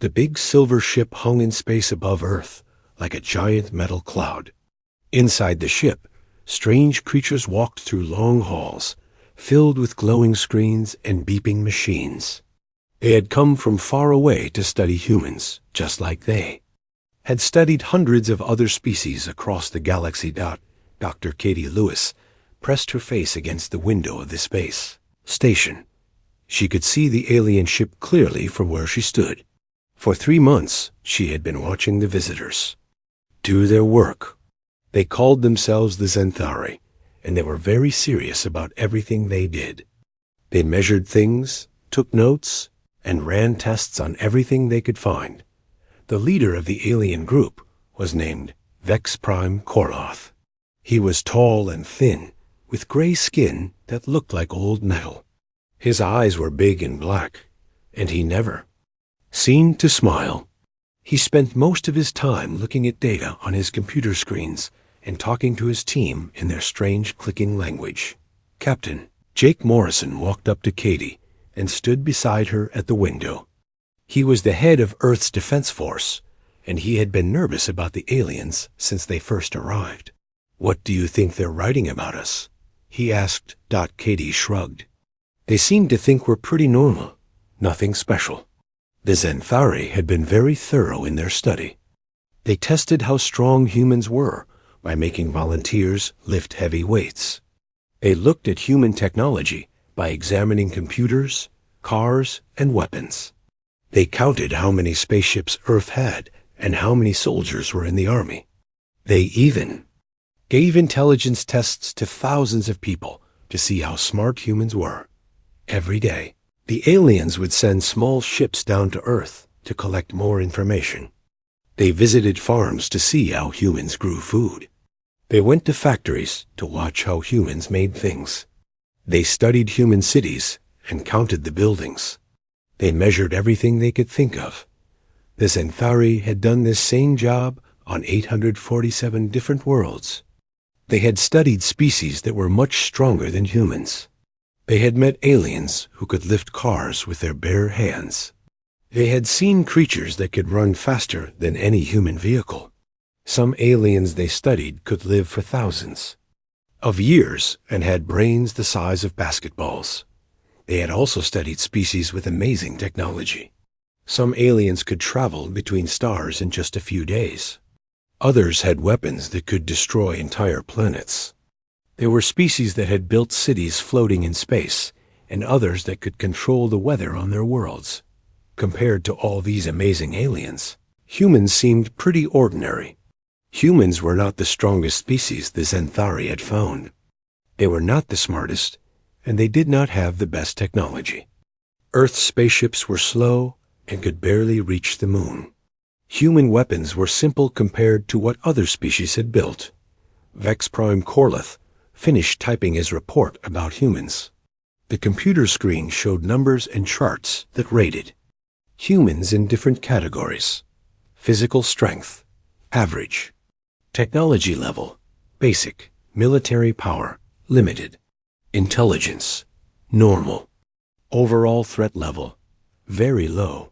The big silver ship hung in space above Earth, like a giant metal cloud. Inside the ship, strange creatures walked through long halls, filled with glowing screens and beeping machines. They had come from far away to study humans, just like they had studied hundreds of other species across the galaxy. Dr. Katie Lewis pressed her face against the window of the space station. She could see the alien ship clearly from where she stood. For 3 months, she had been watching the visitors do their work. They called themselves the Zenthari, and they were very serious about everything they did. They measured things, took notes, and ran tests on everything they could find. The leader of the alien group was named Vex Prime Korloth. He was tall and thin, with gray skin that looked like old metal. His eyes were big and black, and he never seemed to smile. He spent most of his time looking at data on his computer screens and talking to his team in their strange clicking language. Captain Jake Morrison walked up to Katie and stood beside her at the window. He was the head of Earth's Defense Force, and he had been nervous about the aliens since they first arrived. "What do you think they're writing about us?" he asked. Katie shrugged. "They seem to think we're pretty normal, nothing special." The Zenthari had been very thorough in their study. They tested how strong humans were by making volunteers lift heavy weights. They looked at human technology by examining computers, cars, and weapons. They counted how many spaceships Earth had and how many soldiers were in the army. They even gave intelligence tests to thousands of people to see how smart humans were. Every day, the aliens would send small ships down to Earth to collect more information. They visited farms to see how humans grew food. They went to factories to watch how humans made things. They studied human cities and counted the buildings. They measured everything they could think of. The Zenthari had done this same job on 847 different worlds. They had studied species that were much stronger than humans. They had met aliens who could lift cars with their bare hands. They had seen creatures that could run faster than any human vehicle. Some aliens they studied could live for thousands of years and had brains the size of basketballs. They had also studied species with amazing technology. Some aliens could travel between stars in just a few days. Others had weapons that could destroy entire planets. There were species that had built cities floating in space, and others that could control the weather on their worlds. Compared to all these amazing aliens, humans seemed pretty ordinary. Humans were not the strongest species the Zenthari had found. They were not the smartest, and they did not have the best technology. Earth's spaceships were slow and could barely reach the moon. Human weapons were simple compared to what other species had built. Vex Prime Korloth finished typing his report about humans. The computer screen showed numbers and charts that rated humans in different categories: physical strength, average; technology level, basic; military power, limited; intelligence, normal; overall threat level, very low.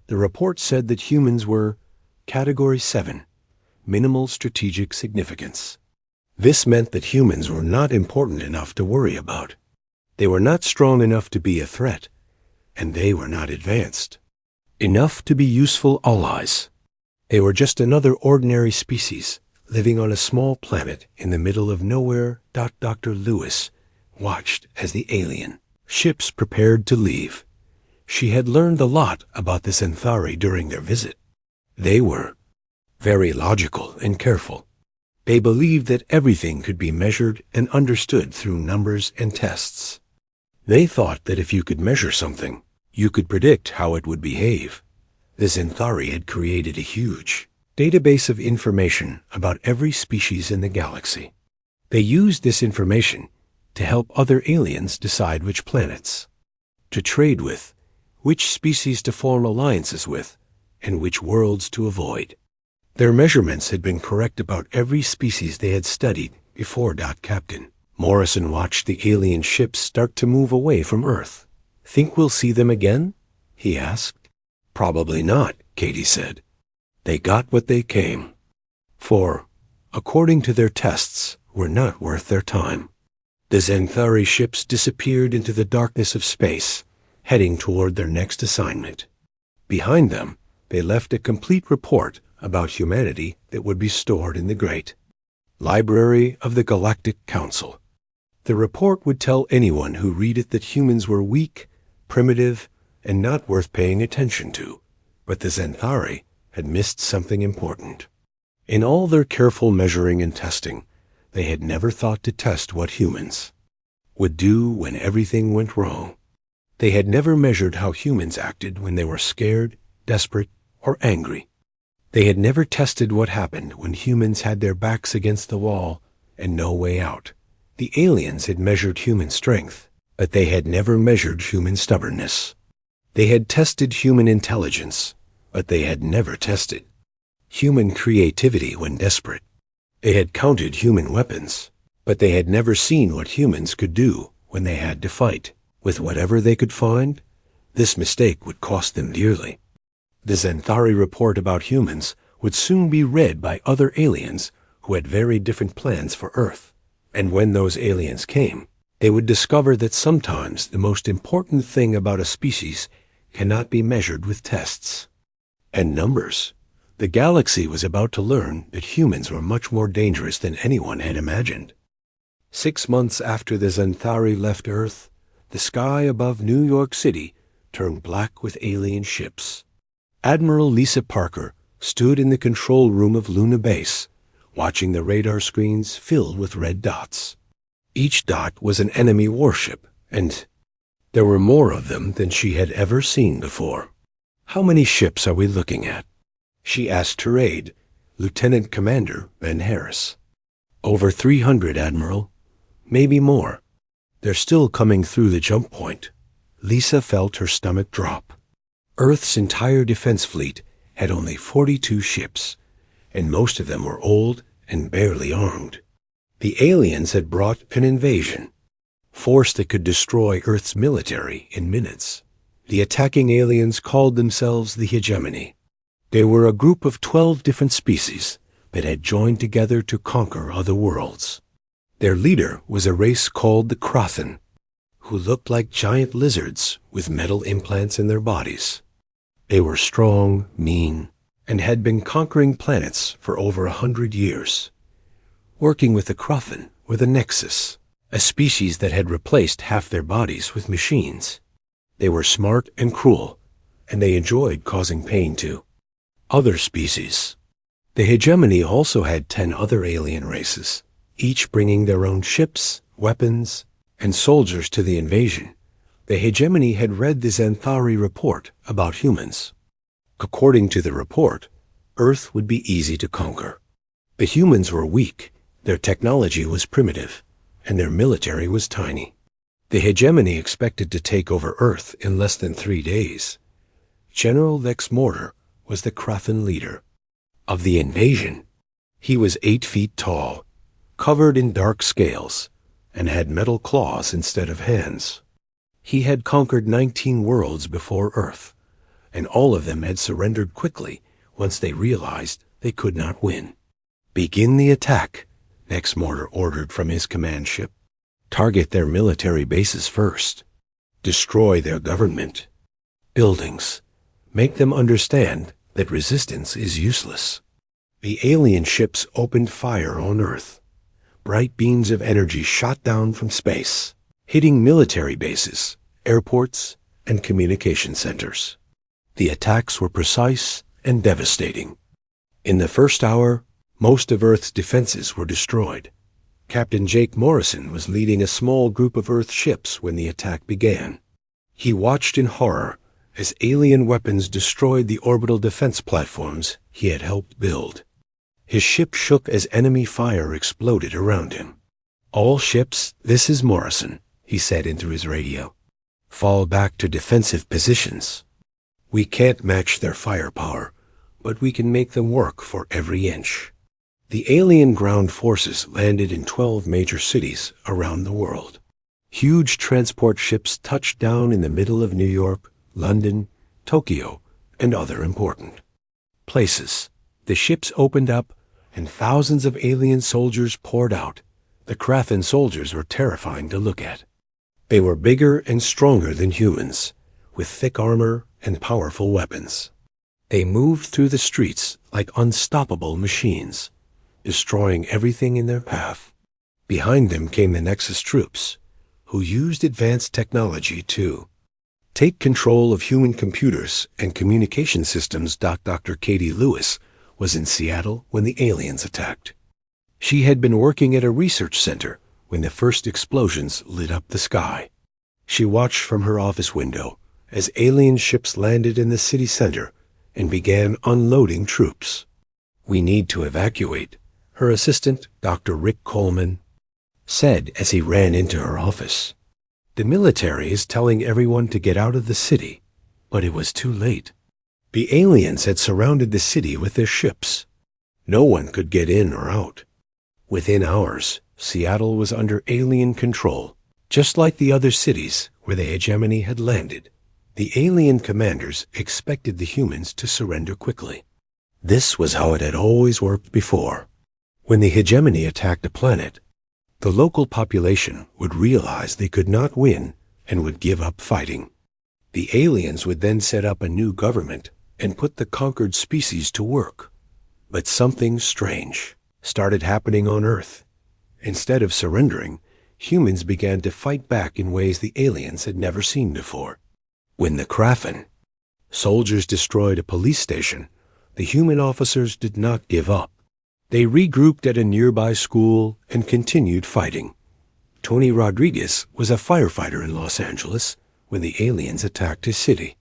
The report said that humans were Category 7, minimal strategic significance. This meant that humans were not important enough to worry about. They were not strong enough to be a threat, and they were not advanced enough to be useful allies. They were just another ordinary species living on a small planet in the middle of nowhere. Dr. Lewis watched as the alien ships prepared to leave. She had learned a lot about the Zenthari during their visit. They were very logical and careful. They believed that everything could be measured and understood through numbers and tests. They thought that if you could measure something, you could predict how it would behave. The Zenthari had created a huge database of information about every species in the galaxy. They used this information to help other aliens decide which planets to trade with, which species to form alliances with, and which worlds to avoid. Their measurements had been correct about every species they had studied before. Captain Morrison watched the alien ships start to move away from Earth. "Think we'll see them again?" he asked. "Probably not," Katie said. They got what they came for, according to their tests, were not worth their time. The Xanthari ships disappeared into the darkness of space, heading toward their next assignment. Behind them, they left a complete report about humanity that would be stored in the great Library of the Galactic Council. The report would tell anyone who read it that humans were weak, primitive, and not worth paying attention to, but the Xanthari had missed something important. In all their careful measuring and testing, they had never thought to test what humans would do when everything went wrong. They had never measured how humans acted when they were scared, desperate, or angry. They had never tested what happened when humans had their backs against the wall and no way out. The aliens had measured human strength, but they had never measured human stubbornness. They had tested human intelligence, but they had never tested human creativity when desperate. They had counted human weapons, but they had never seen what humans could do when they had to fight. With whatever they could find, this mistake would cost them dearly. The Xanthari report about humans would soon be read by other aliens who had very different plans for Earth. And when those aliens came, they would discover that sometimes the most important thing about a species cannot be measured with tests and numbers. The galaxy was about to learn that humans were much more dangerous than anyone had imagined. 6 months after the Xanthari left Earth, the sky above New York City turned black with alien ships. Admiral Lisa Parker stood in the control room of Luna Base, watching the radar screens filled with red dots. Each dot was an enemy warship, and there were more of them than she had ever seen before. "How many ships are we looking at?" she asked her aide, Lieutenant Commander Ben Harris. "Over 300, Admiral. Maybe more. They're still coming through the jump point." Lisa felt her stomach drop. Earth's entire defense fleet had only 42 ships, and most of them were old and barely armed. The aliens had brought an invasion, force that could destroy Earth's military in minutes. The attacking aliens called themselves the Hegemony. They were a group of 12 different species that had joined together to conquer other worlds. Their leader was a race called the Krothan, who looked like giant lizards with metal implants in their bodies. They were strong, mean, and had been conquering planets for over 100 years. Working with the Krothan were the Nexus, a species that had replaced half their bodies with machines. They were smart and cruel, and they enjoyed causing pain to other species. The Hegemony also had 10 other alien races, each bringing their own ships, weapons, and soldiers to the invasion. The Hegemony had read the Xanthari report about humans. According to the report, Earth would be easy to conquer. The humans were weak, their technology was primitive, and their military was tiny. The Hegemony expected to take over Earth in less than 3 days. General Lex Mortar was the Krothan leader of the invasion. He was 8 feet tall, covered in dark scales, and had metal claws instead of hands. He had conquered 19 worlds before Earth, and all of them had surrendered quickly once they realized they could not win. "Begin the attack," Lex Mortar ordered from his command ship. "Target their military bases first. Destroy their government buildings. Make them understand that resistance is useless." The alien ships opened fire on Earth. Bright beams of energy shot down from space, hitting military bases, airports, and communication centers. The attacks were precise and devastating. In the first hour, most of Earth's defenses were destroyed. Captain Jake Morrison was leading a small group of Earth ships when the attack began. He watched in horror as alien weapons destroyed the orbital defense platforms he had helped build. His ship shook as enemy fire exploded around him. "All ships, this is Morrison," he said into his radio. "Fall back to defensive positions. We can't match their firepower, but we can make them work for every inch." The alien ground forces landed in 12 major cities around the world. Huge transport ships touched down in the middle of New York, London, Tokyo, and other important places. The ships opened up, and thousands of alien soldiers poured out. The Krathan soldiers were terrifying to look at. They were bigger and stronger than humans, with thick armor and powerful weapons. They moved through the streets like unstoppable machines, destroying everything in their path. Behind them came the Nexus troops, who used advanced technology to take control of human computers and communication systems. Dr. Katie Lewis was in Seattle when the aliens attacked. She had been working at a research center when the first explosions lit up the sky. She watched from her office window as alien ships landed in the city center and began unloading troops. "We need to evacuate," her assistant, Dr. Rick Coleman, said as he ran into her office. "The military is telling everyone to get out of the city," but it was too late. The aliens had surrounded the city with their ships. No one could get in or out. Within hours, Seattle was under alien control, just like the other cities where the hegemony had landed. The alien commanders expected the humans to surrender quickly. This was how it had always worked before. When the hegemony attacked a planet, the local population would realize they could not win and would give up fighting. The aliens would then set up a new government and put the conquered species to work. But something strange started happening on Earth. Instead of surrendering, humans began to fight back in ways the aliens had never seen before. When the Krathan soldiers destroyed a police station, the human officers did not give up. They regrouped at a nearby school and continued fighting. Tony Rodriguez was a firefighter in Los Angeles when the aliens attacked his city.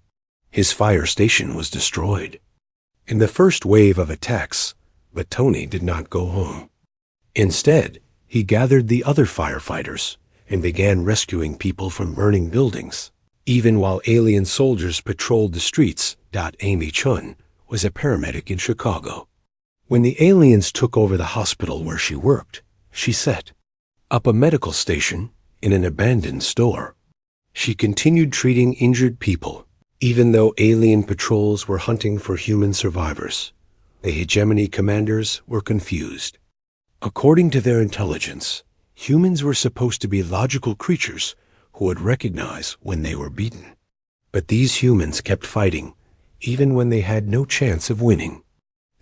His fire station was destroyed in the first wave of attacks, but Tony did not go home. Instead, he gathered the other firefighters and began rescuing people from burning buildings. Even while alien soldiers patrolled the streets, Amy Chun was a paramedic in Chicago. When the aliens took over the hospital where she worked, she set up a medical station in an abandoned store. She continued treating injured people, even though alien patrols were hunting for human survivors. The hegemony commanders were confused. According to their intelligence, humans were supposed to be logical creatures who would recognize when they were beaten. But these humans kept fighting, even when they had no chance of winning.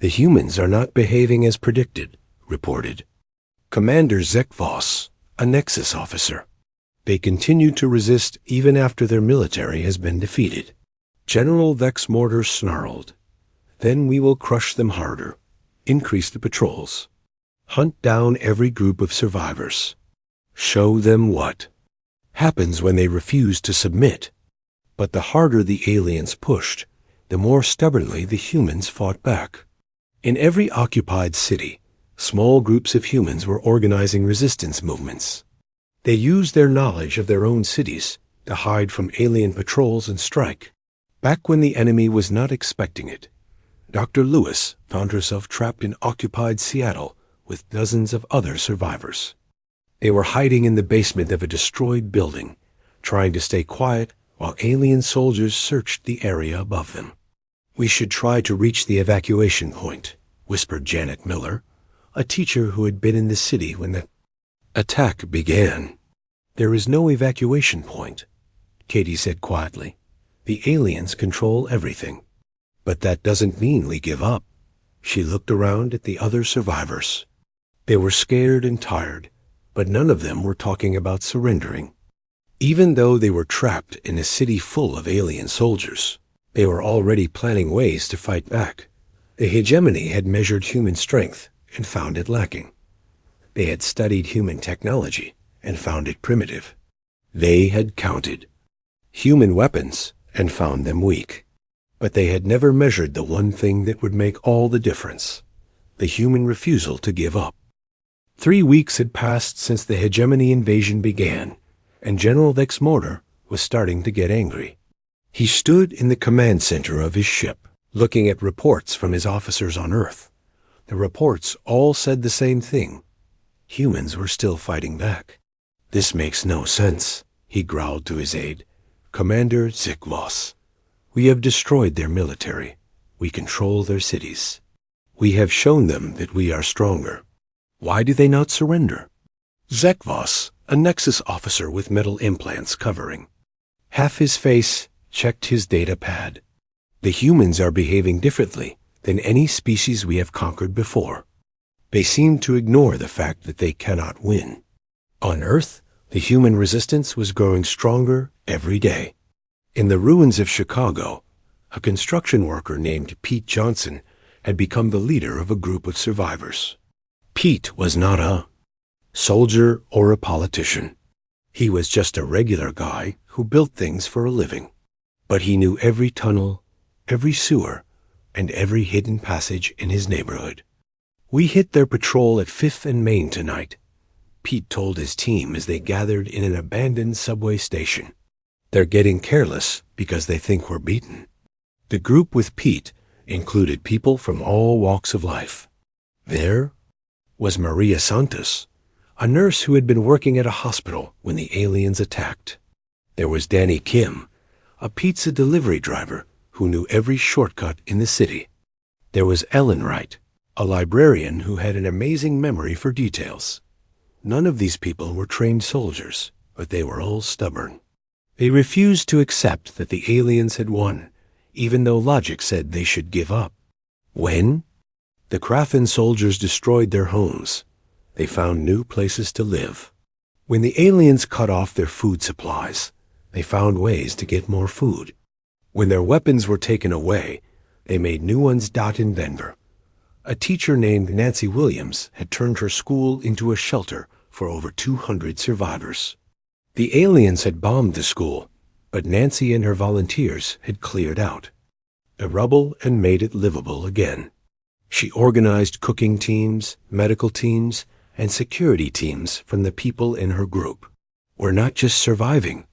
"The humans are not behaving as predicted," reported Commander Zek Voss, a Nexus officer. "They continue to resist even after their military has been defeated." General Vex Mortar snarled, "Then we will crush them harder, increase the patrols, hunt down every group of survivors. Show them what happens when they refuse to submit." But the harder the aliens pushed, the more stubbornly the humans fought back. In every occupied city, small groups of humans were organizing resistance movements. They used their knowledge of their own cities to hide from alien patrols and strike. Back when the enemy was not expecting it, Dr. Lewis found herself trapped in occupied Seattle with dozens of other survivors. They were hiding in the basement of a destroyed building, trying to stay quiet while alien soldiers searched the area above them. "We should try to reach the evacuation point," whispered Janet Miller, a teacher who had been in the city when the attack began. "There is no evacuation point," Katie said quietly. "The aliens control everything." "But that doesn't mean we give up." She looked around at the other survivors. They were scared and tired, but none of them were talking about surrendering. Even though they were trapped in a city full of alien soldiers, they were already planning ways to fight back. The hegemony had measured human strength and found it lacking. They had studied human technology and found it primitive. They had counted human weapons and found them weak. But they had never measured the one thing that would make all the difference: the human refusal to give up. 3 weeks had passed since the hegemony invasion began, and General Vex Mortar was starting to get angry. He stood in the command center of his ship, looking at reports from his officers on Earth. The reports all said the same thing: humans were still fighting back. "This makes no sense," he growled to his aide, Commander Zikvos. "We have destroyed their military. We control their cities. We have shown them that we are stronger. Why do they not surrender? Zekvos, a Nexus officer with metal implants covering half his face, checked his data pad. The humans are behaving differently than any species we have conquered before. They seem to ignore the fact that they cannot win. On Earth, the human resistance was growing stronger every day. In the ruins of Chicago, a construction worker named Pete Johnson had become the leader of a group of survivors. Pete was not a soldier or a politician. He was just a regular guy who built things for a living. But he knew every tunnel, every sewer, and every hidden passage in his neighborhood. "We hit their patrol at 5th and Main tonight," Pete told his team as they gathered in an abandoned subway station. "They're getting careless because they think we're beaten." The group with Pete included people from all walks of life. There was Maria Santos, a nurse who had been working at a hospital when the aliens attacked. There was Danny Kim, a pizza delivery driver who knew every shortcut in the city. There was Ellen Wright, a librarian who had an amazing memory for details. None of these people were trained soldiers, but they were all stubborn. They refused to accept that the aliens had won, even though logic said they should give up. When the Krafen soldiers destroyed their homes, they found new places to live. When the aliens cut off their food supplies, they found ways to get more food. When their weapons were taken away, they made new ones. In Denver, a teacher named Nancy Williams had turned her school into a shelter for over 200 survivors. The aliens had bombed the school, but Nancy and her volunteers had cleared out the rubble and made it livable again. She organized cooking teams, medical teams, and security teams from the people in her group. "We're not just surviving,"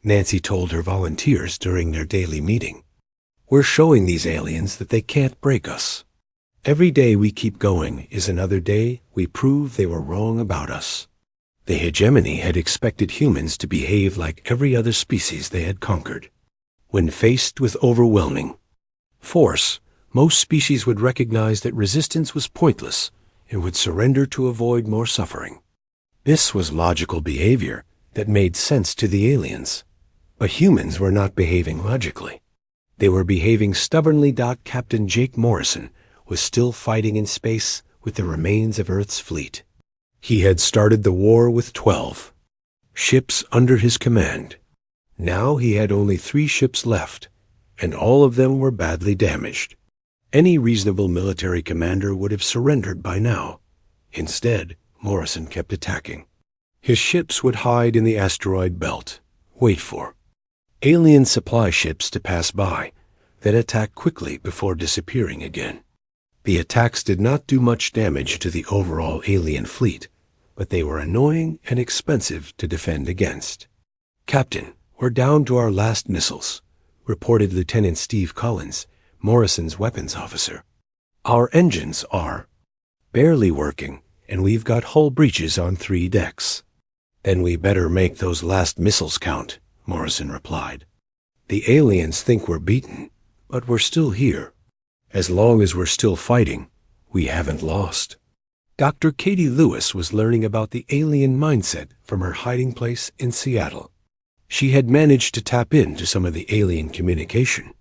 Nancy told her volunteers during their daily meeting. "We're showing these aliens that they can't break us. Every day we keep going is another day we prove they were wrong about us." The hegemony had expected humans to behave like every other species they had conquered. When faced with overwhelming force, most species would recognize that resistance was pointless and would surrender to avoid more suffering. This was logical behavior that made sense to the aliens. But humans were not behaving logically. They were behaving stubbornly. Captain Jake Morrison was still fighting in space with the remains of Earth's fleet. He had started the war with 12 ships under his command. Now he had only 3 ships left, and all of them were badly damaged. Any reasonable military commander would have surrendered by now. Instead, Morrison kept attacking. His ships would hide in the asteroid belt, wait for alien supply ships to pass by, then attack quickly before disappearing again. The attacks did not do much damage to the overall alien fleet, but they were annoying and expensive to defend against. "Captain, we're down to our last missiles," reported Lieutenant Steve Collins, Morrison's weapons officer. "Our engines are barely working, and we've got hull breaches on 3 decks. "Then we better make those last missiles count," Morrison replied. "The aliens think we're beaten, but we're still here. As long as we're still fighting, we haven't lost." Dr. Katie Lewis was learning about the alien mindset from her hiding place in Seattle. She had managed to tap into some of the alien communication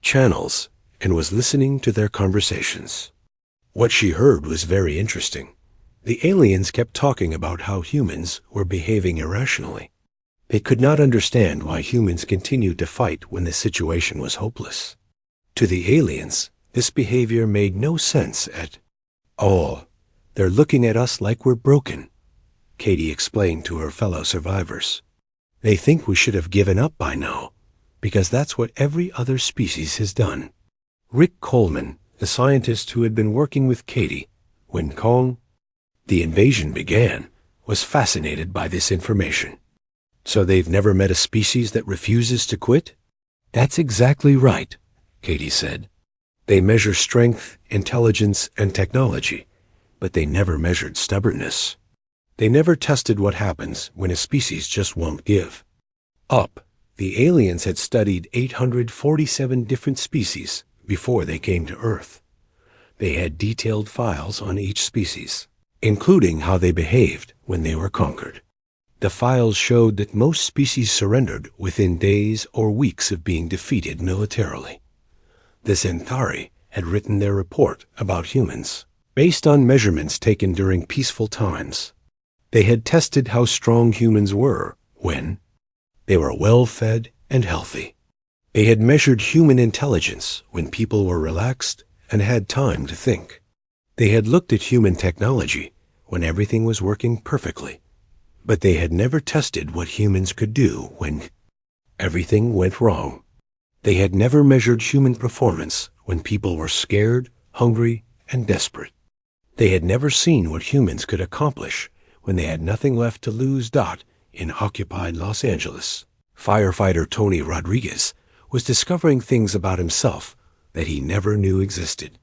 channels and was listening to their conversations. What she heard was very interesting. The aliens kept talking about how humans were behaving irrationally. They could not understand why humans continued to fight when the situation was hopeless. To the aliens, this behavior made no sense at all. "They're looking at us like we're broken," Katie explained to her fellow survivors. "They think we should have given up by now, because that's what every other species has done." Rick Coleman, the scientist who had been working with Katie when the invasion began, was fascinated by this information. "So they've never met a species that refuses to quit?" "That's exactly right," Katie said. "They measure strength, intelligence, and technology, but they never measured stubbornness. They never tested what happens when a species just won't give up." The aliens had studied 847 different species before they came to Earth. They had detailed files on each species, including how they behaved when they were conquered. The files showed that most species surrendered within days or weeks of being defeated militarily. The Centauri had written their report about humans, based on measurements taken during peaceful times. They had tested how strong humans were when they were well-fed and healthy. They had measured human intelligence when people were relaxed and had time to think. They had looked at human technology when everything was working perfectly, but they had never tested what humans could do when everything went wrong. They had never measured human performance when people were scared, hungry, and desperate. They had never seen what humans could accomplish when they had nothing left to lose. In occupied Los Angeles, firefighter Tony Rodriguez was discovering things about himself that he never knew existed.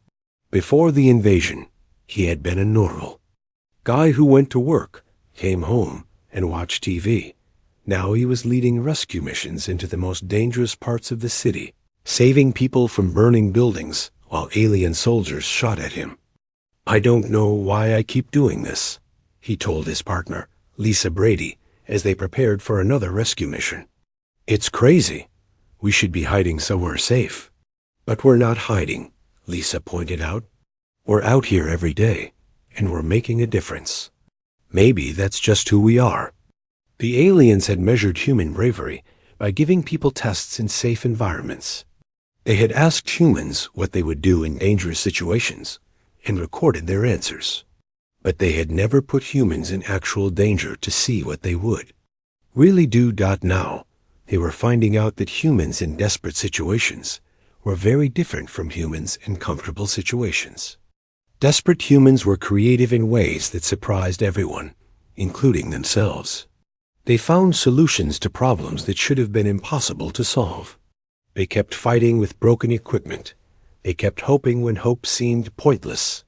Before the invasion, he had been a normal guy who went to work, came home, and watched TV. Now he was leading rescue missions into the most dangerous parts of the city, saving people from burning buildings while alien soldiers shot at him. "I don't know why I keep doing this," he told his partner, Lisa Brady, as they prepared for another rescue mission. "It's crazy. We should be hiding somewhere safe." "But we're not hiding," Lisa pointed out. "We're out here every day, and we're making a difference. Maybe that's just who we are." The aliens had measured human bravery by giving people tests in safe environments. They had asked humans what they would do in dangerous situations and recorded their answers. But they had never put humans in actual danger to see what they would really do. Now, they were finding out that humans in desperate situations were very different from humans in comfortable situations. Desperate humans were creative in ways that surprised everyone, including themselves. They found solutions to problems that should have been impossible to solve. They kept fighting with broken equipment. They kept hoping when hope seemed pointless.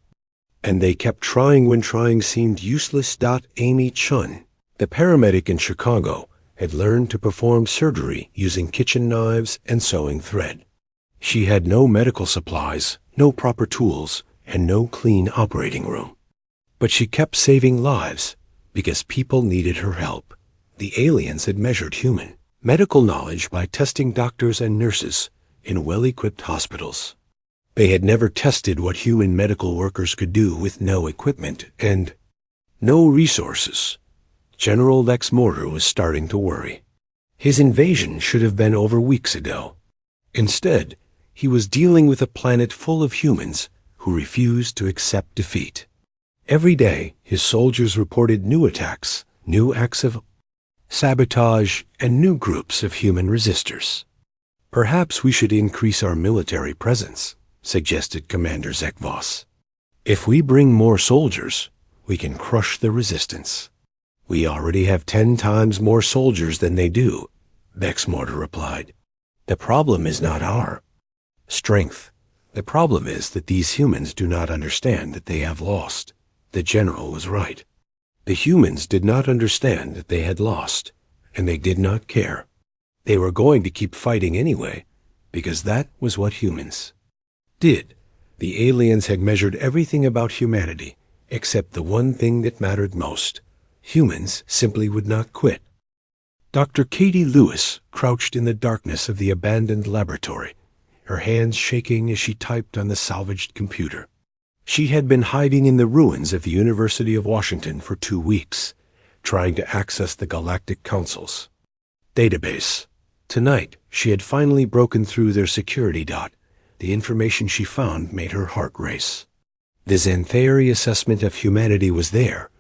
And they kept trying when trying seemed useless. Amy Chun, the paramedic in Chicago, had learned to perform surgery using kitchen knives and sewing thread. She had no medical supplies, no proper tools, and no clean operating room. But she kept saving lives because people needed her help. The aliens had measured human medical knowledge by testing doctors and nurses in well-equipped hospitals. They had never tested what human medical workers could do with no equipment and no resources. General Lex Mortar was starting to worry. His invasion should have been over weeks ago. Instead, he was dealing with a planet full of humans who refused to accept defeat. Every day, his soldiers reported new attacks, new acts of sabotage, and new groups of human resistors. "Perhaps we should increase our military presence," suggested Commander Zekvos. "If we bring more soldiers, we can crush the resistance." "We already have 10 times more soldiers than they do," Bexmortar replied. "The problem is not our strength. The problem is that these humans do not understand that they have lost." The general was right. The humans did not understand that they had lost, and they did not care. They were going to keep fighting anyway, because that was what humans did. The aliens had measured everything about humanity, except the one thing that mattered most. Humans simply would not quit. Dr. Katie Lewis crouched in the darkness of the abandoned laboratory, her hands shaking as she typed on the salvaged computer. She had been hiding in the ruins of the University of Washington for 2 weeks, trying to access the Galactic Council's database. Tonight, she had finally broken through their security. The information she found made her heart race. The Xanthari assessment of humanity was there,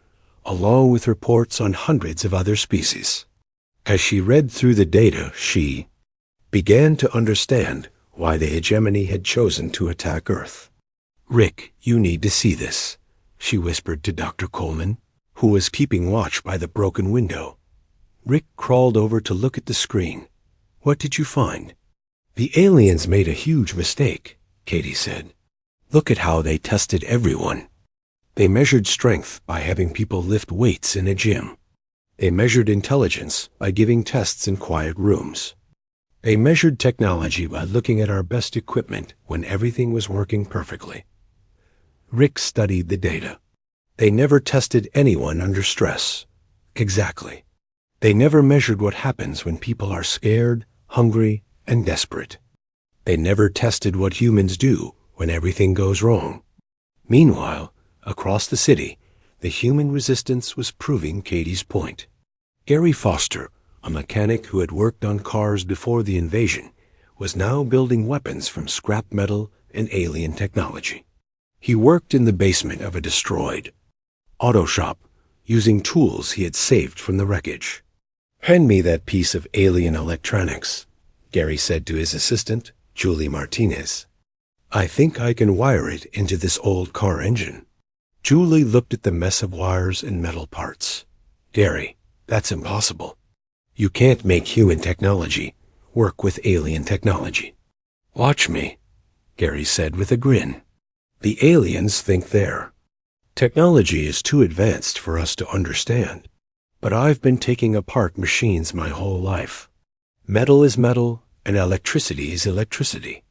along with reports on hundreds of other species. As she read through the data, she began to understand why the hegemony had chosen to attack Earth. "Rick, you need to see this," she whispered to Dr. Coleman, who was keeping watch by the broken window. Rick crawled over to look at the screen. "What did you find?" "The aliens made a huge mistake," Katie said. "Look at how they tested everyone. They measured strength by having people lift weights in a gym. They measured intelligence by giving tests in quiet rooms. They measured technology by looking at our best equipment when everything was working perfectly. Rick studied the data. They never tested anyone under stress. Exactly. They never measured what happens when people are scared, hungry, and desperate. They never tested what humans do when everything goes wrong. Meanwhile, across the city, the human resistance was proving Katie's point. Gary Foster, a mechanic who had worked on cars before the invasion, was now building weapons from scrap metal and alien technology. He worked in the basement of a destroyed auto shop, using tools he had saved from the wreckage. "Hand me that piece of alien electronics," Gary said to his assistant, Julie Martinez. "I think I can wire it into this old car engine." Julie looked at the mess of wires and metal parts. "Gary, that's impossible. You can't make human technology work with alien technology." "Watch me," Gary said with a grin. "The aliens think their technology is too advanced for us to understand. But I've been taking apart machines my whole life. Metal is metal, and electricity is electricity."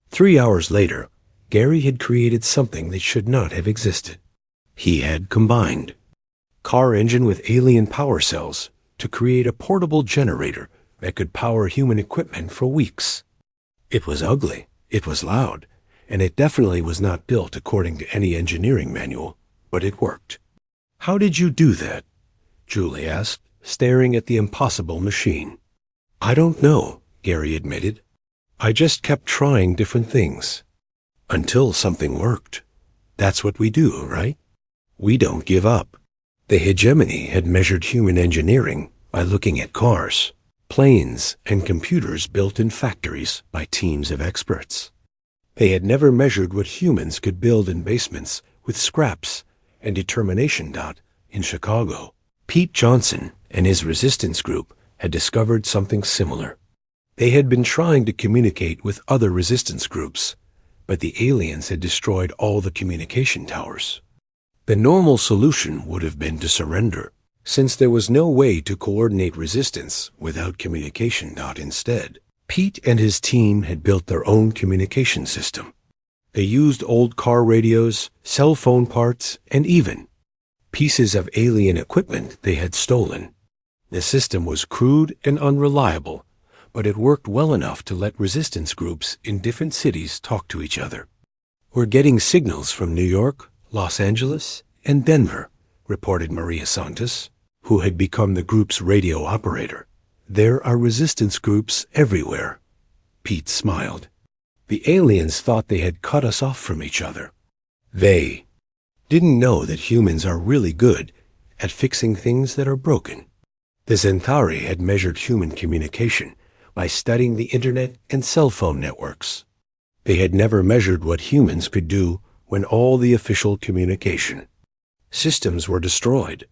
3 hours later, Gary had created something that should not have existed. He had combined car engine with alien power cells to create a portable generator that could power human equipment for weeks. It was ugly, it was loud, and it definitely was not built according to any engineering manual, but it worked. "How did you do that?" Julie asked, staring at the impossible machine. "I don't know," Gary admitted. "I just kept trying different things until something worked. That's what we do, right? We don't give up." The hegemony had measured human engineering by looking at cars, planes, and computers built in factories by teams of experts. They had never measured what humans could build in basements with scraps and determination. In Chicago, Pete Johnson and his resistance group had discovered something similar. They had been trying to communicate with other resistance groups, but the aliens had destroyed all the communication towers. The normal solution would have been to surrender, since there was no way to coordinate resistance without communication. Instead, Pete and his team had built their own communication system. They used old car radios, cell phone parts, and even pieces of alien equipment they had stolen. The system was crude and unreliable, but it worked well enough to let resistance groups in different cities talk to each other. "We're getting signals from New York, Los Angeles, and Denver," reported Maria Santos, who had become the group's radio operator. "There are resistance groups everywhere." Pete smiled. "The aliens thought they had cut us off from each other. They didn't know that humans are really good at fixing things that are broken." The Zentari had measured human communication by studying the internet and cell phone networks. They had never measured what humans could do when all the official communication systems were destroyed.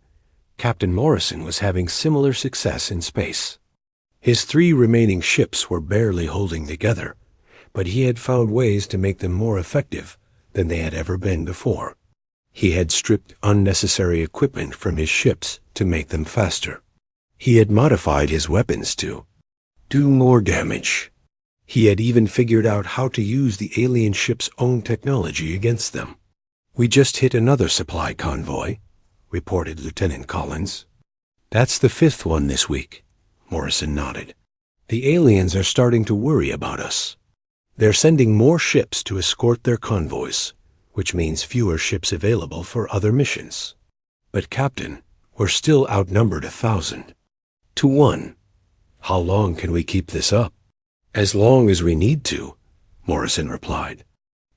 Captain Morrison was having similar success in space. His 3 remaining ships were barely holding together, but he had found ways to make them more effective than they had ever been before. He had stripped unnecessary equipment from his ships to make them faster. He had modified his weapons to do more damage. He had even figured out how to use the alien ship's own technology against them. "We just hit another supply convoy," reported Lieutenant Collins. "That's the 5th one this week," Morrison nodded. "The aliens are starting to worry about us. They're sending more ships to escort their convoys, which means fewer ships available for other missions. But Captain, we're still outnumbered 1,000 to 1. How long can we keep this up?" "As long as we need to," Morrison replied.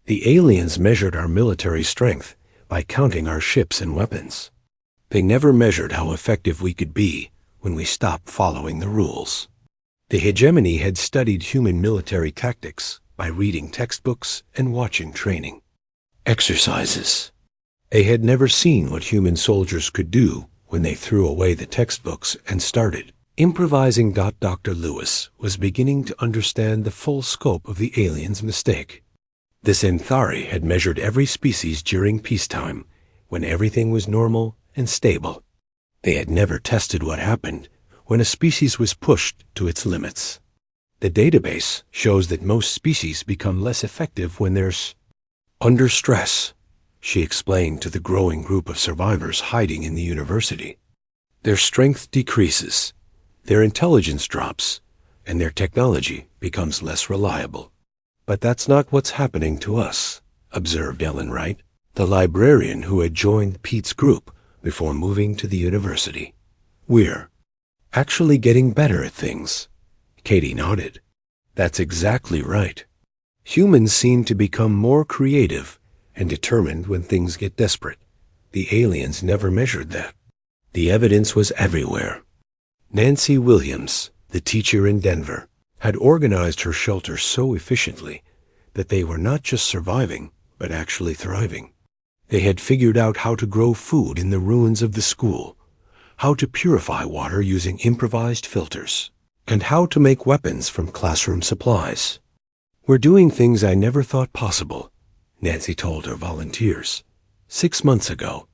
"The aliens measured our military strength by counting our ships and weapons. They never measured how effective we could be when we stopped following the rules." The hegemony had studied human military tactics by reading textbooks and watching training exercises. They had never seen what human soldiers could do when they threw away the textbooks and started improvising. Dr. Lewis was beginning to understand the full scope of the aliens' mistake. The Zentari had measured every species during peacetime, when everything was normal and stable. They had never tested what happened when a species was pushed to its limits. The database shows that most species become less effective when they're under stress, she explained to the growing group of survivors hiding in the university. Their strength decreases, their intelligence drops, and their technology becomes less reliable. But that's not what's happening to us, observed Ellen Wright, the librarian who had joined Pete's group before moving to the university. We're actually getting better at things. Katie nodded. That's exactly right. Humans seem to become more creative and determined when things get desperate. The aliens never measured that. The evidence was everywhere. Nancy Williams, the teacher in Denver, had organized her shelter so efficiently that they were not just surviving, but actually thriving. They had figured out how to grow food in the ruins of the school, how to purify water using improvised filters, and how to make weapons from classroom supplies. We're doing things I never thought possible, Nancy told her volunteers. 6 months ago,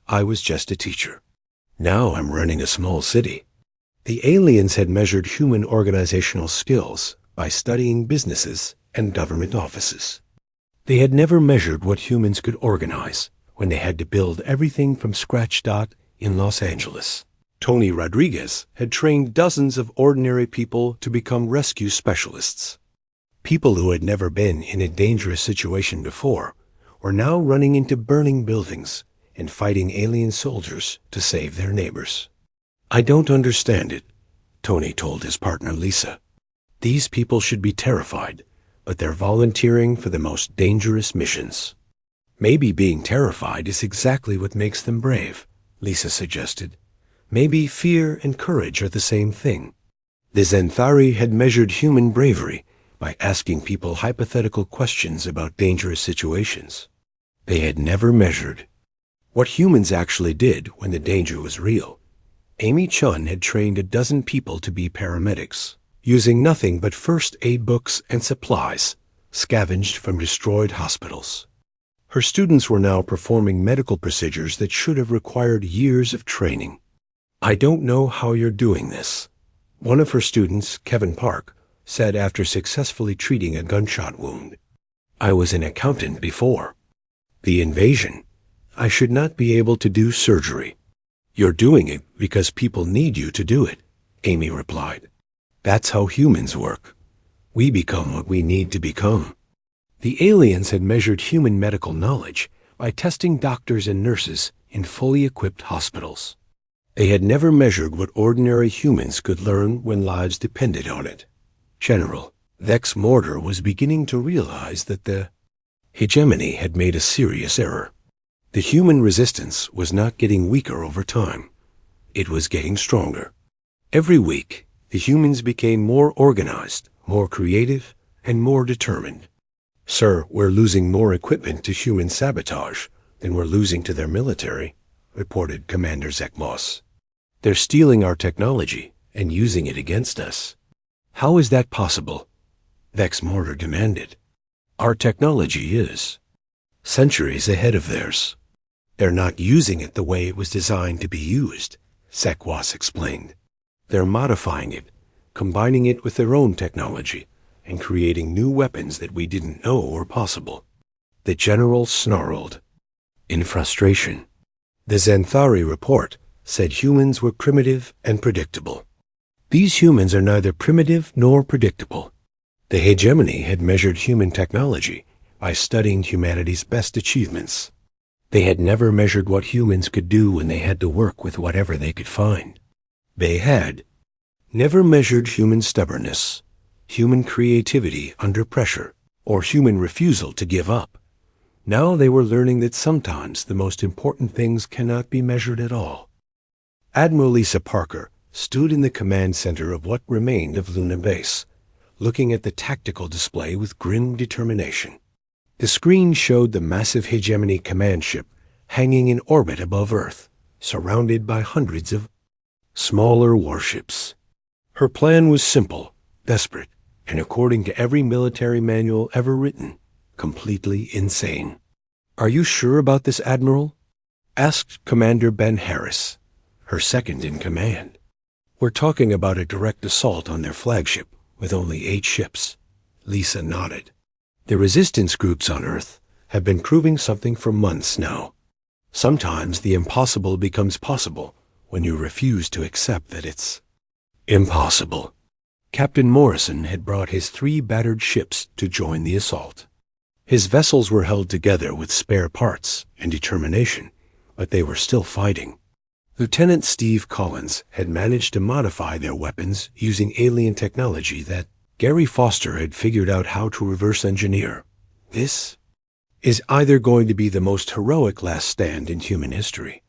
I was just a teacher. Now I'm running a small city. The aliens had measured human organizational skills by studying businesses and government offices. They had never measured what humans could organize when they had to build everything from scratch. In Los Angeles, Tony Rodriguez had trained dozens of ordinary people to become rescue specialists. People who had never been in a dangerous situation before were now running into burning buildings and fighting alien soldiers to save their neighbors. I don't understand it, Tony told his partner Lisa. These people should be terrified, but they're volunteering for the most dangerous missions. Maybe being terrified is exactly what makes them brave, Lisa suggested. Maybe fear and courage are the same thing. The Xanthari had measured human bravery by asking people hypothetical questions about dangerous situations. They had never measured what humans actually did when the danger was real. Amy Chun had trained a dozen people to be paramedics, using nothing but first aid books and supplies scavenged from destroyed hospitals. Her students were now performing medical procedures that should have required years of training. I don't know how you're doing this, one of her students, Kevin Park, said after successfully treating a gunshot wound. I was an accountant before. The invasion. I should not be able to do surgery. You're doing it because people need you to do it, Amy replied. That's how humans work. We become what we need to become. The aliens had measured human medical knowledge by testing doctors and nurses in fully equipped hospitals. They had never measured what ordinary humans could learn when lives depended on it. General Vex Mortar was beginning to realize that the hegemony had made a serious error. The human resistance was not getting weaker over time. It was getting stronger. Every week, the humans became more organized, more creative, and more determined. Sir, we're losing more equipment to human sabotage than we're losing to their military, reported Commander Zekmos. They're stealing our technology and using it against us. How is that possible? Vex Mortar demanded. Our technology is centuries ahead of theirs. They're not using it the way it was designed to be used, Zekmos explained. They're modifying it, combining it with their own technology, and creating new weapons that we didn't know were possible. The general snarled in frustration. The Xanthari report said humans were primitive and predictable. These humans are neither primitive nor predictable. The hegemony had measured human technology by studying humanity's best achievements. They had never measured what humans could do when they had to work with whatever they could find. They had never measured human stubbornness, human creativity under pressure, or human refusal to give up. Now they were learning that sometimes the most important things cannot be measured at all. Admiral Lisa Parker stood in the command center of what remained of Luna Base, looking at the tactical display with grim determination. The screen showed the massive hegemony command ship hanging in orbit above Earth, surrounded by hundreds of smaller warships. Her plan was simple, desperate, and according to every military manual ever written, completely insane. Are you sure about this, Admiral? Asked Commander Ben Harris, her second in command. We're talking about a direct assault on their flagship with only 8 ships. Lisa nodded. The resistance groups on Earth have been proving something for months now. Sometimes the impossible becomes possible when you refuse to accept that it's impossible. Captain Morrison had brought his 3 battered ships to join the assault. His vessels were held together with spare parts and determination, but they were still fighting. Lieutenant Steve Collins had managed to modify their weapons using alien technology that Gary Foster had figured out how to reverse engineer. This is either going to be the most heroic last stand in human history,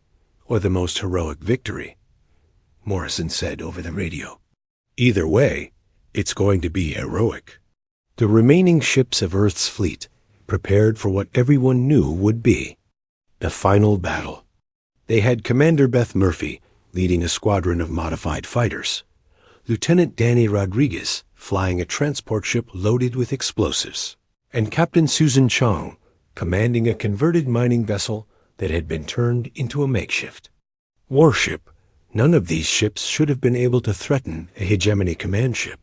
or the most heroic victory, Morrison said over the radio. Either way, it's going to be heroic. The remaining ships of Earth's fleet prepared for what everyone knew would be the final battle. They had Commander Beth Murphy leading a squadron of modified fighters, Lieutenant Danny Rodriguez flying a transport ship loaded with explosives, and Captain Susan Chong commanding a converted mining vessel that had been turned into a makeshift warship. None of these ships should have been able to threaten a hegemony command ship.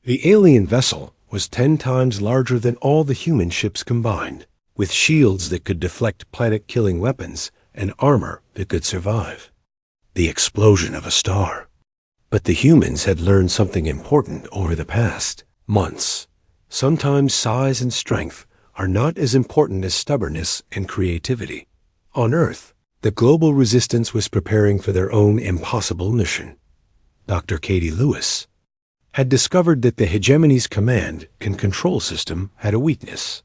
The alien vessel was 10 times larger than all the human ships combined, with shields that could deflect planet-killing weapons and armor that could survive. The explosion of a star. But the humans had learned something important over the past months. Sometimes size and strength are not as important as stubbornness and creativity. On Earth, the global resistance was preparing for their own impossible mission. Dr. Katie Lewis had discovered that the hegemony's command and control system had a weakness.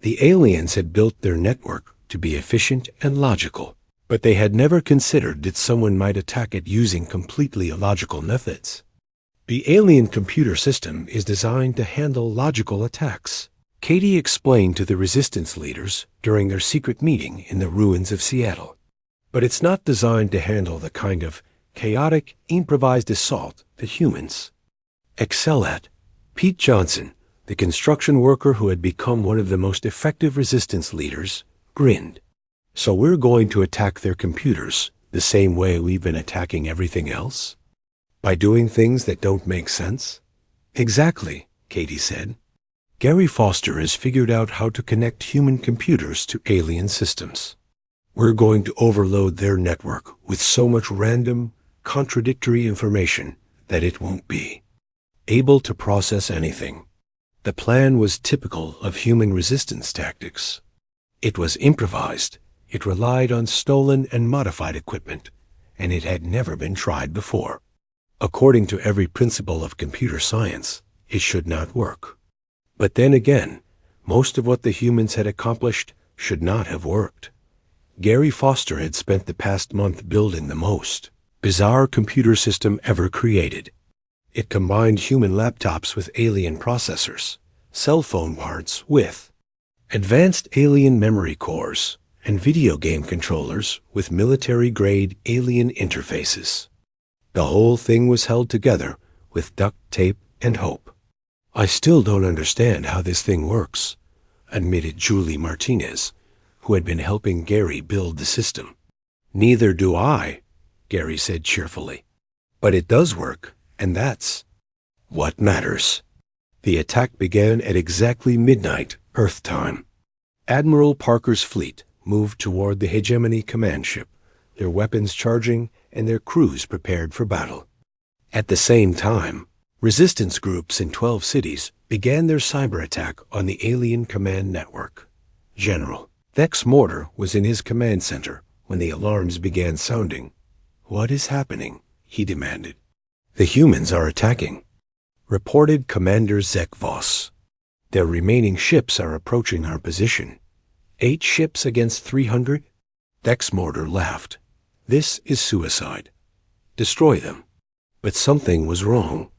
The aliens had built their network to be efficient and logical, but they had never considered that someone might attack it using completely illogical methods. The alien computer system is designed to handle logical attacks, Katie explained to the resistance leaders during their secret meeting in the ruins of Seattle. But it's not designed to handle the kind of chaotic, improvised assault that humans excel at. Pete Johnson, the construction worker who had become one of the most effective resistance leaders, grinned. So we're going to attack their computers the same way we've been attacking everything else? By doing things that don't make sense? Exactly, Katie said. Gary Foster has figured out how to connect human computers to alien systems. We're going to overload their network with so much random, contradictory information that it won't be able to process anything. The plan was typical of human resistance tactics. It was improvised, it relied on stolen and modified equipment, and it had never been tried before. According to every principle of computer science, it should not work. But then again, most of what the humans had accomplished should not have worked. Gary Foster had spent the past month building the most bizarre computer system ever created. It combined human laptops with alien processors, cell phone parts with advanced alien memory cores, and video game controllers with military-grade alien interfaces. The whole thing was held together with duct tape and hope. I still don't understand how this thing works, admitted Julie Martinez, who had been helping Gary build the system. Neither do I, Gary said cheerfully. But it does work, and that's what matters. The attack began at exactly midnight, Earth time. Admiral Parker's fleet moved toward the hegemony command ship, their weapons charging and their crews prepared for battle. At the same time, resistance groups in 12 cities began their cyber attack on the alien command network. General Vex Mortar was in his command center when the alarms began sounding. What is happening? He demanded. The humans are attacking, reported Commander Zek Voss. Their remaining ships are approaching our position. 8 ships against 300? Vex Mortar laughed. This is suicide. Destroy them. But something was wrong.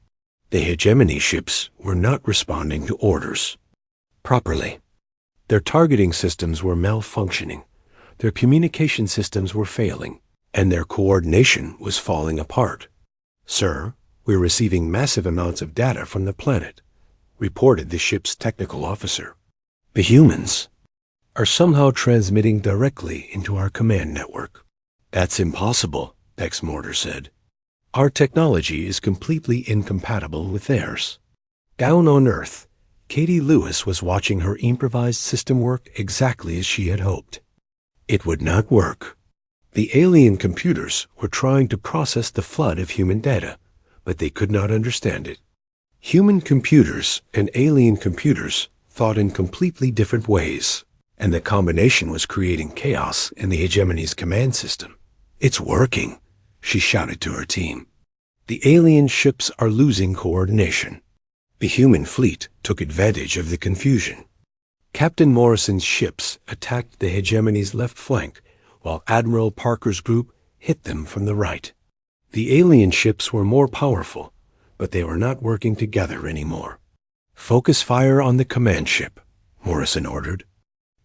The hegemony ships were not responding to orders properly. Their targeting systems were malfunctioning, their communication systems were failing, and their coordination was falling apart. Sir, we're receiving massive amounts of data from the planet, reported the ship's technical officer. The humans are somehow transmitting directly into our command network. That's impossible, Vex Mortar said. Our technology is completely incompatible with theirs. Down on Earth, Katie Lewis was watching her improvised system work exactly as she had hoped. It would not work. The alien computers were trying to process the flood of human data, but they could not understand it. Human computers and alien computers thought in completely different ways, and the combination was creating chaos in the hegemony's command system. "It's working," she shouted to her team. "The alien ships are losing coordination." The human fleet took advantage of the confusion. Captain Morrison's ships attacked the hegemony's left flank, while Admiral Parker's group hit them from the right. The alien ships were more powerful, but they were not working together anymore. "Focus fire on the command ship," Morrison ordered.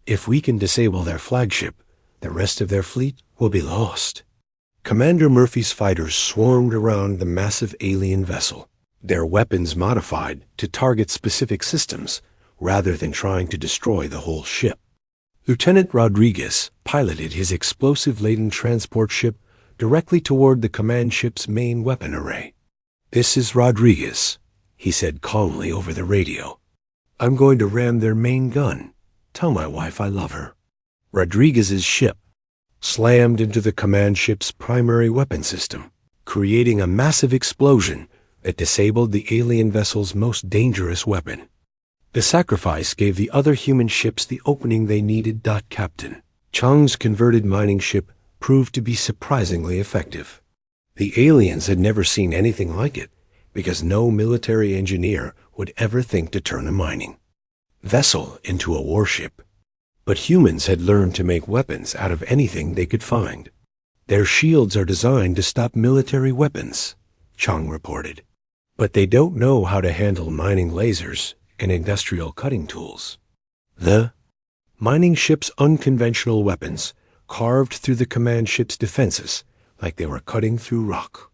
"If we can disable their flagship, the rest of their fleet will be lost." Commander Murphy's fighters swarmed around the massive alien vessel, their weapons modified to target specific systems rather than trying to destroy the whole ship. Lieutenant Rodriguez piloted his explosive-laden transport ship directly toward the command ship's main weapon array. "This is Rodriguez," he said calmly over the radio. "I'm going to ram their main gun. Tell my wife I love her." Rodriguez's ship slammed into the command ship's primary weapon system, creating a massive explosion that disabled the alien vessel's most dangerous weapon. The sacrifice gave the other human ships the opening they needed. Captain Chang's converted mining ship proved to be surprisingly effective. The aliens had never seen anything like it, because no military engineer would ever think to turn a mining vessel into a warship. But humans had learned to make weapons out of anything they could find. "Their shields are designed to stop military weapons," Chang reported. "But they don't know how to handle mining lasers and industrial cutting tools." The mining ship's unconventional weapons carved through the command ship's defenses like they were cutting through rock.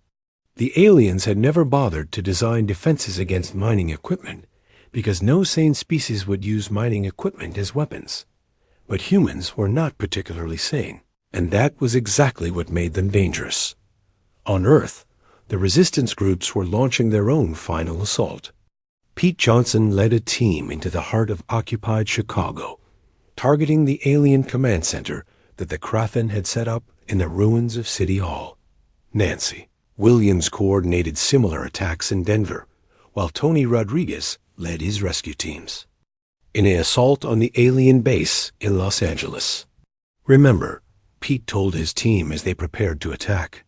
The aliens had never bothered to design defenses against mining equipment because no sane species would use mining equipment as weapons. But humans were not particularly sane, and that was exactly what made them dangerous. On Earth, the resistance groups were launching their own final assault. Pete Johnson led a team into the heart of occupied Chicago, targeting the alien command center that the Kraken had set up in the ruins of City Hall. Nancy Williams coordinated similar attacks in Denver, while Tony Rodriguez led his rescue teams in an assault on the alien base in Los Angeles. "Remember," Pete told his team as they prepared to attack,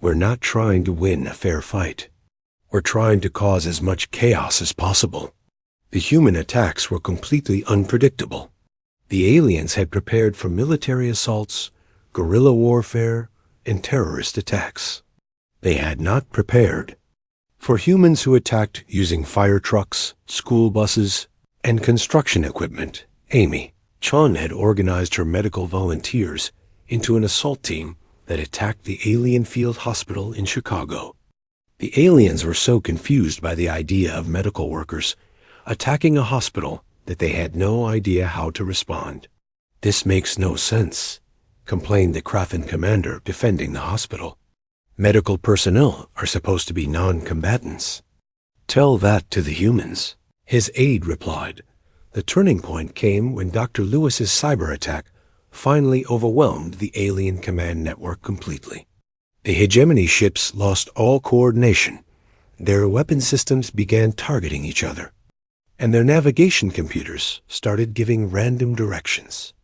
"we're not trying to win a fair fight. We're trying to cause as much chaos as possible." The human attacks were completely unpredictable. The aliens had prepared for military assaults, guerrilla warfare, and terrorist attacks. They had not prepared for humans who attacked using fire trucks, school buses, and construction equipment. Amy Chun had organized her medical volunteers into an assault team that attacked the alien field hospital in Chicago. The aliens were so confused by the idea of medical workers attacking a hospital that they had no idea how to respond. "This makes no sense," complained the Kraken commander defending the hospital. "Medical personnel are supposed to be non-combatants." "Tell that to the humans," his aide replied. The turning point came when Dr. Lewis's cyber attack finally overwhelmed the alien command network completely. The hegemony ships lost all coordination. Their weapon systems began targeting each other, and their navigation computers started giving random directions.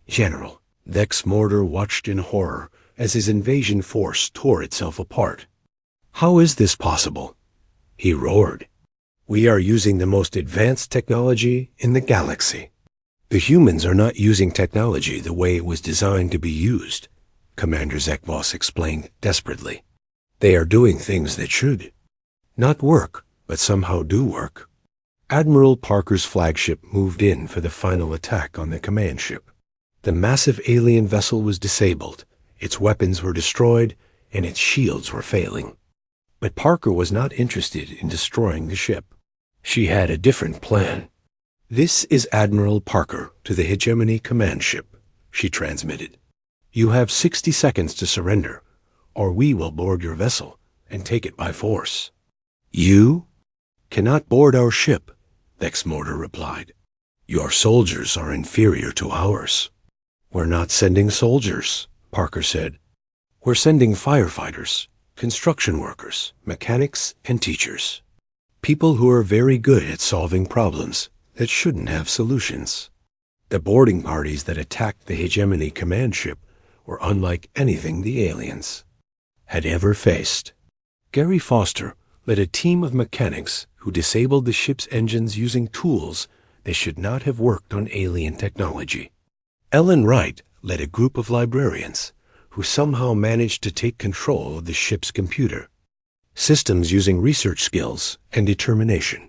General Vex Mortar watched in horror as his invasion force tore itself apart. "How is this possible?" he roared. "We are using the most advanced technology in the galaxy." "The humans are not using technology the way it was designed to be used," Commander Zekvos explained desperately. "They are doing things that should not work, but somehow do work." Admiral Parker's flagship moved in for the final attack on the command ship. The massive alien vessel was disabled, its weapons were destroyed, and its shields were failing. But Parker was not interested in destroying the ship. She had a different plan. "This is Admiral Parker to the Hegemony command ship," she transmitted. "You have 60 seconds to surrender, or we will board your vessel and take it by force." "You?" cannot board our ship, Thexmortar replied. Your soldiers are inferior to ours. We're not sending soldiers, Parker said. We're sending firefighters, construction workers, mechanics, and teachers. People who are very good at solving problems that shouldn't have solutions. The boarding parties that attacked the Hegemony command ship were unlike anything the aliens had ever faced. Gary Foster led a team of mechanics who disabled the ship's engines using tools they should not have worked on alien technology. Ellen Wright led a group of librarians who somehow managed to take control of the ship's computer systems using research skills and determination.